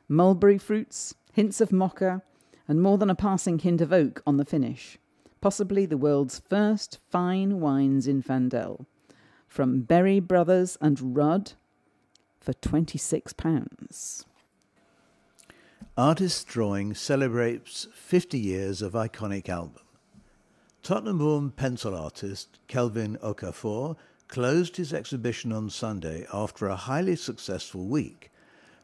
Mulberry fruits, hints of mocha, and more than a passing hint of oak on the finish. Possibly the world's first fine wine Zinfandel. From Berry Brothers and Rudd for £26. Artist's Drawing celebrates 50 years of iconic album. Tottenham-born pencil artist Kelvin Okafor closed his exhibition on Sunday after a highly successful week.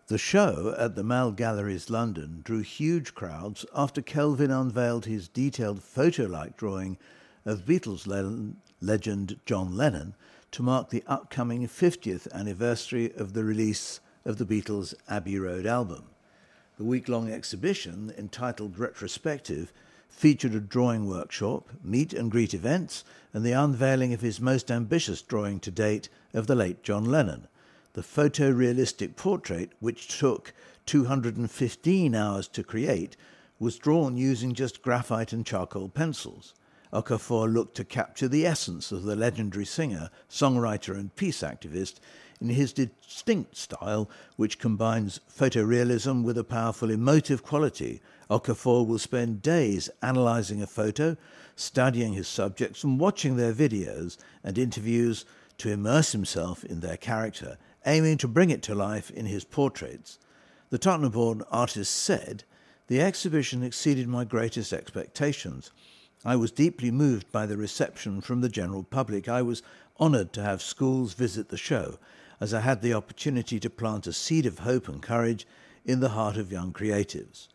The show at the Mall Galleries London drew huge crowds after Kelvin unveiled his detailed photo-like drawing of Beatles legend John Lennon to mark the upcoming 50th anniversary of the release of the Beatles' Abbey Road album. The week-long exhibition, entitled Retrospective, featured a drawing workshop, meet and greet events, and the unveiling of his most ambitious drawing to date of the late John Lennon. The photorealistic portrait, which took 215 hours to create, was drawn using just graphite and charcoal pencils. Okafor looked to capture the essence of the legendary singer, songwriter and peace activist in his distinct style, which combines photorealism with a powerful emotive quality. Okafor will spend days analysing a photo, studying his subjects and watching their videos and interviews to immerse himself in their character, aiming to bring it to life in his portraits. The Tottenham-born artist said, "The exhibition exceeded my greatest expectations. I was deeply moved by the reception from the general public. I was honoured to have schools visit the show, as I had the opportunity to plant a seed of hope and courage in the heart of young creatives."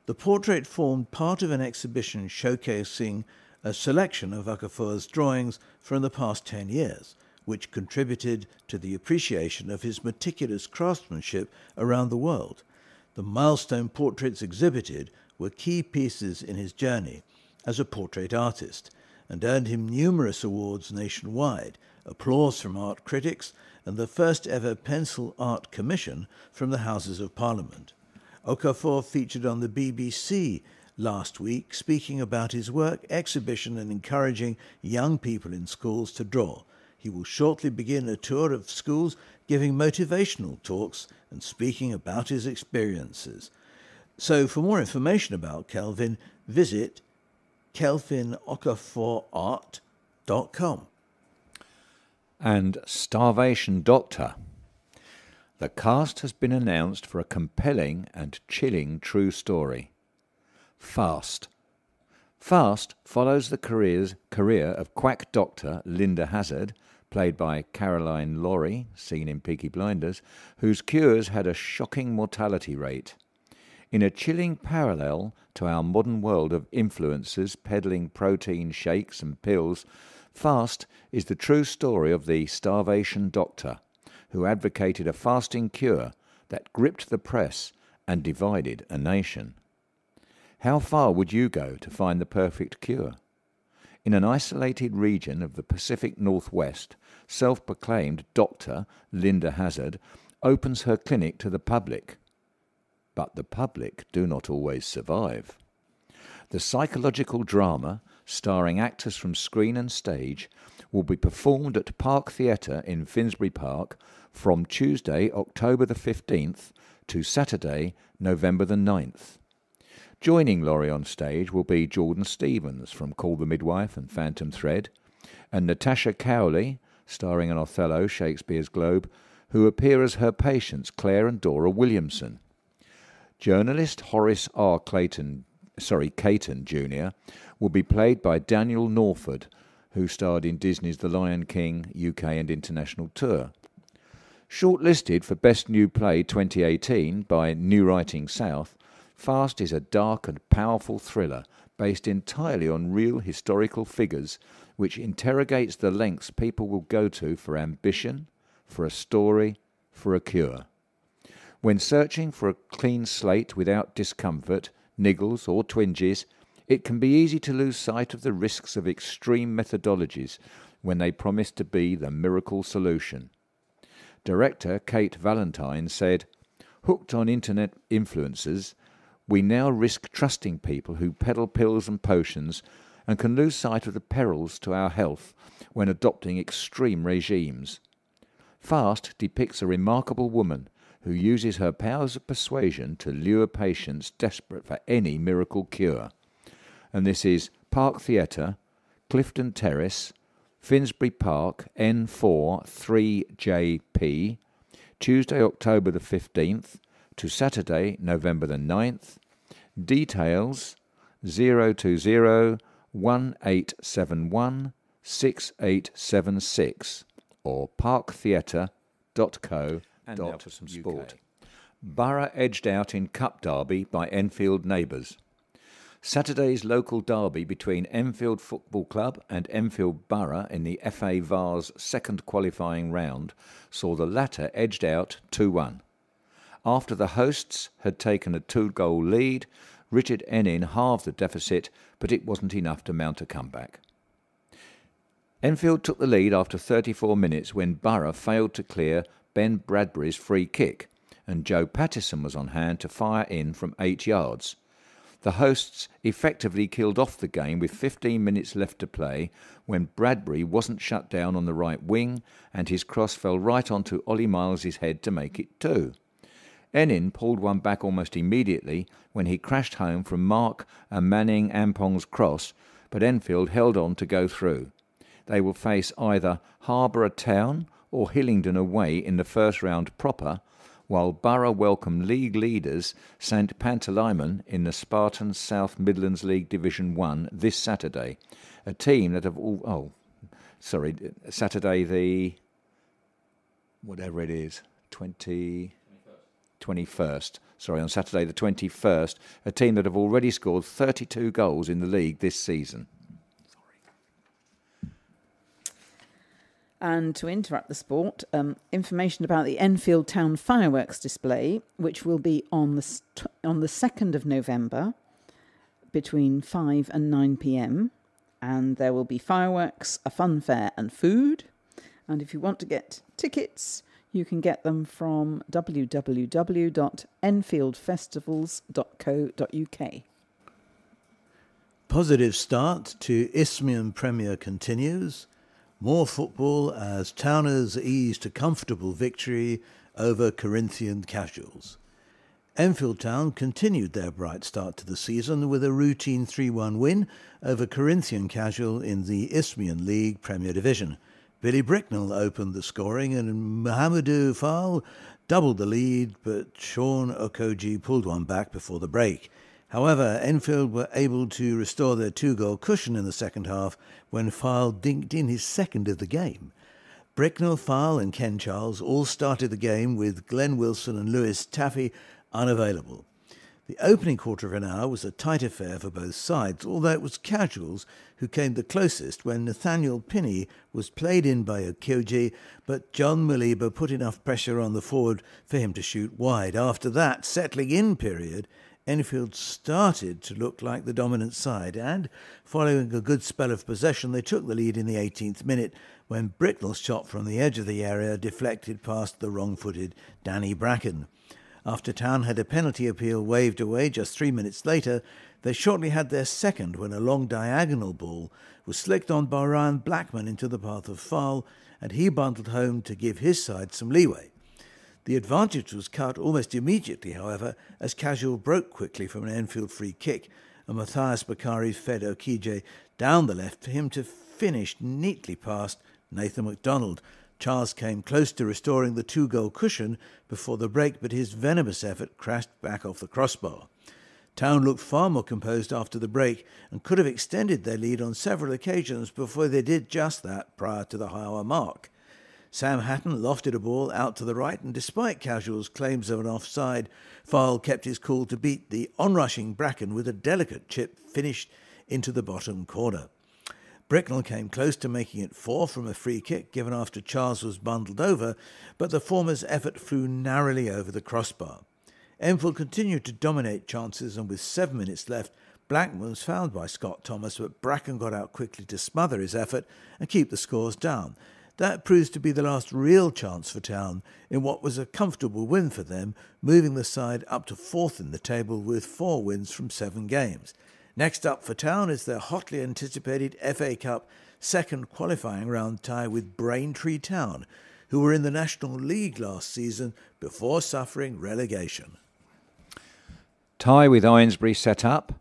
The portrait formed part of an exhibition showcasing a selection of Okafor's drawings from the past 10 years, which contributed to the appreciation of his meticulous craftsmanship around the world. The milestone portraits exhibited were key pieces in his journey as a portrait artist and earned him numerous awards nationwide, applause from art critics, and the first ever pencil art commission from the Houses of Parliament. Okafor featured on the BBC last week, speaking about his work, exhibition, and encouraging young people in schools to draw. He will shortly begin a tour of schools, giving motivational talks and speaking about his experiences. So for more information about Kelvin, visit kelvinokaforart.com. And Starvation Doctor. The cast has been announced for a compelling and chilling true story. Fast. Fast follows the career of quack doctor Linda Hazard, played by Caroline Laurie, seen in Peaky Blinders, whose cures had a shocking mortality rate. In a chilling parallel to our modern world of influencers peddling protein shakes and pills, Fast is the true story of the Starvation Doctor, who advocated a fasting cure that gripped the press and divided a nation. How far would you go to find the perfect cure? In an isolated region of the Pacific Northwest, self-proclaimed Dr. Linda Hazard opens her clinic to the public. But the public do not always survive. The psychological drama, starring actors from screen and stage, will be performed at Park Theatre in Finsbury Park from Tuesday, October the 15th to Saturday, November the 9th. Joining Laurie on stage will be Jordan Stevens from Call the Midwife and Phantom Thread, and Natasha Cowley, starring in Othello, Shakespeare's Globe, who appear as her patients Claire and Dora Williamson. Journalist Horace R. Caton Jr. will be played by Daniel Norford, who starred in Disney's The Lion King UK and International Tour. Shortlisted for Best New Play 2018 by New Writing South, Fast is a dark and powerful thriller based entirely on real historical figures, which interrogates the lengths people will go to for ambition, for a story, for a cure. When searching for a clean slate without discomfort, niggles or twinges, it can be easy to lose sight of the risks of extreme methodologies when they promise to be the miracle solution. Director Kate Valentine said, "Hooked on internet influencers, we now risk trusting people who peddle pills and potions and can lose sight of the perils to our health when adopting extreme regimes. Fast depicts a remarkable woman who uses her powers of persuasion to lure patients desperate for any miracle cure." And this is Park Theatre, Clifton Terrace, Finsbury Park, N4 3JP, Tuesday, October the 15th to Saturday, November the 9th. Details 020 1871 6876 or parktheatre.co.uk. And now for some sport. Borough edged out in Cup Derby by Enfield neighbours. Saturday's local derby between Enfield Football Club and Enfield Borough in the FA Vars second qualifying round saw the latter edged out 2-1. After the hosts had taken a 2-goal lead, Richard Ennin halved the deficit, but it wasn't enough to mount a comeback. Enfield took the lead after 34 minutes when Borough failed to clear Ben Bradbury's free kick, and Joe Pattison was on hand to fire in from 8 yards. The hosts effectively killed off the game with 15 minutes left to play when Bradbury wasn't shut down on the right wing and his cross fell right onto Ollie Miles's head to make it 2. Enin pulled one back almost immediately when he crashed home from Mark and Manning Ampong's cross, but Enfield held on to go through. They will face either Harborough Town or Hillingdon away in the first round proper, while Borough welcome league leaders St Pantaleimon in the Spartans South Midlands League Division 1 this Saturday, a team that have Saturday the whatever it is, 21st. On Saturday the 21st, a team that have already scored 32 goals in the league this season. And to interrupt the sport, information about the Enfield Town fireworks display, which will be on the 2nd of November between 5 and 9 p.m. And there will be fireworks, a fun fair and food. And if you want to get tickets, you can get them from www.enfieldfestivals.co.uk. Positive start to Isthmian Premier continues. More football as Towners ease to comfortable victory over Corinthian Casuals. Enfield Town continued their bright start to the season with a routine 3-1 win over Corinthian Casual in the Isthmian League Premier Division. Billy Bricknell opened the scoring and Mohamedou Fall doubled the lead, but Sean Okoji pulled one back before the break. However, Enfield were able to restore their 2-goal cushion in the second half when Fall dinked in his second of the game. Bricknell, Fall and Ken Charles all started the game with Glenn Wilson and Lewis Taffy unavailable. The opening quarter of an hour was a tight affair for both sides, although it was Casuals who came the closest when Nathaniel Pinney was played in by Okoji, but John Maliba put enough pressure on the forward for him to shoot wide. After that settling in period, Enfield started to look like the dominant side, and following a good spell of possession, they took the lead in the 18th minute when Bricknell's shot from the edge of the area deflected past the wrong-footed Danny Bracken. After Town had a penalty appeal waved away just 3 minutes later, they shortly had their second when a long diagonal ball was slicked on by Ryan Blackman into the path of Fall, and he bundled home to give his side some leeway. The advantage was cut almost immediately, however, as Casual broke quickly from an Enfield free kick, and Matthias Bakari fed Okije down the left for him to finish neatly past Nathan MacDonald. Charles came close to restoring the 2-goal cushion before the break, but his venomous effort crashed back off the crossbar. Town looked far more composed after the break and could have extended their lead on several occasions before they did just that prior to the hour mark. Sam Hatton lofted a ball out to the right, and despite Casual's claims of an offside, Fyle kept his cool to beat the onrushing Bracken with a delicate chip finished into the bottom corner. Bricknell came close to making it 4 from a free kick given after Charles was bundled over, but the former's effort flew narrowly over the crossbar. Enfield continued to dominate chances, and with 7 minutes left, Blackman was fouled by Scott Thomas, but Bracken got out quickly to smother his effort and keep the scores down. That proves to be the last real chance for Town in what was a comfortable win for them, moving the side up to 4th in the table with 4 wins from 7 games. Next up for Town is their hotly anticipated FA Cup second qualifying round tie with Braintree Town, who were in the National League last season before suffering relegation. Tie with Eynesbury set up.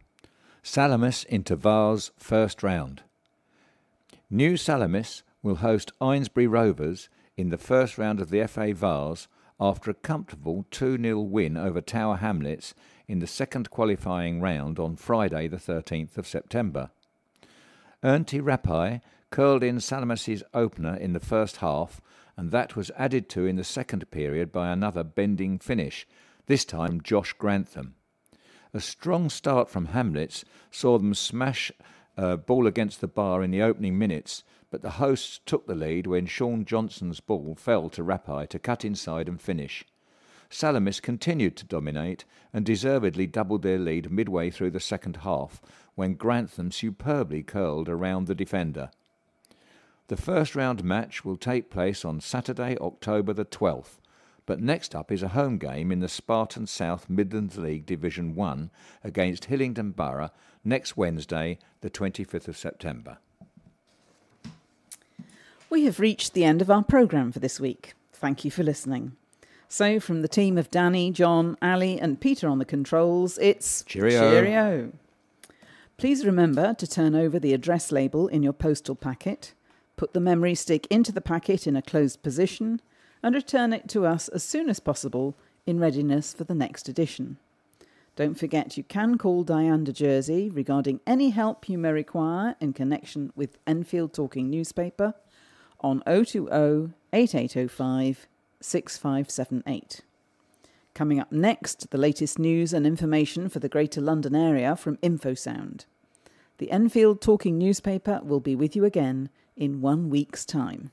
Salamis into Vars first round. New Salamis will host Eynesbury Rovers in the first round of the FA Vars after a comfortable 2-0 win over Tower Hamlets in the second qualifying round on Friday the 13th of September. Ernti Rappai curled in Salamis's opener in the first half, and that was added to in the second period by another bending finish, this time Josh Grantham. A strong start from Hamlets saw them smash a ball against the bar in the opening minutes, but the hosts took the lead when Sean Johnson's ball fell to Rappai to cut inside and finish. Salamis continued to dominate and deservedly doubled their lead midway through the second half when Grantham superbly curled around the defender. The first round match will take place on Saturday, October the 12th. But next up is a home game in the Spartan South Midlands League Division 1 against Hillingdon Borough next Wednesday, the 25th of September. We have reached the end of our programme for this week. Thank you for listening. So from the team of Danny, John, Ali and Peter on the controls, it's Cheerio. Please remember to turn over the address label in your postal packet, put the memory stick into the packet in a closed position and return it to us as soon as possible in readiness for the next edition. Don't forget you can call Diane de Jersey regarding any help you may require in connection with Enfield Talking Newspaper on 020 8805 6578. Coming up next, the latest news and information for the Greater London area from InfoSound. The Enfield Talking Newspaper will be with you again in 1 week's time.